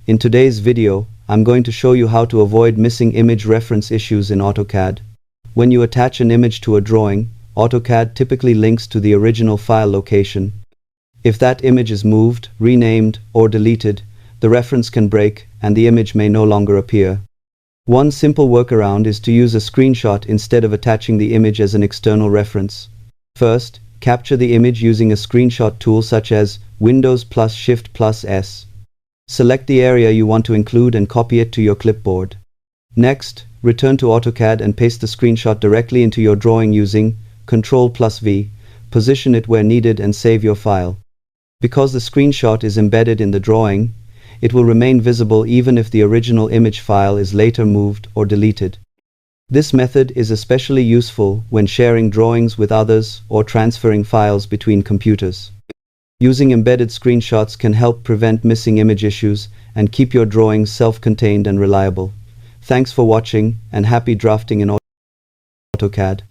In today's video, I'm going to show you how to avoid missing image reference issues in AutoCAD. When you attach an image to a drawing, AutoCAD typically links to the original file location. If that image is moved, renamed, or deleted, the reference can break and the image may no longer appear. One simple workaround is to use a screenshot instead of attaching the image as an external reference. First, capture the image using a screenshot tool such as Windows + Shift + S. Select the area you want to include and copy it to your clipboard. Next, return to AutoCAD and paste the screenshot directly into your drawing using Ctrl+V. Position it where needed and save your file. Because the screenshot is embedded in the drawing, it will remain visible even if the original image file is later moved or deleted. This method is especially useful when sharing drawings with others or transferring files between computers. Using embedded screenshots can help prevent missing image issues and keep your drawings self-contained and reliable. Thanks for watching and happy drafting in AutoCAD.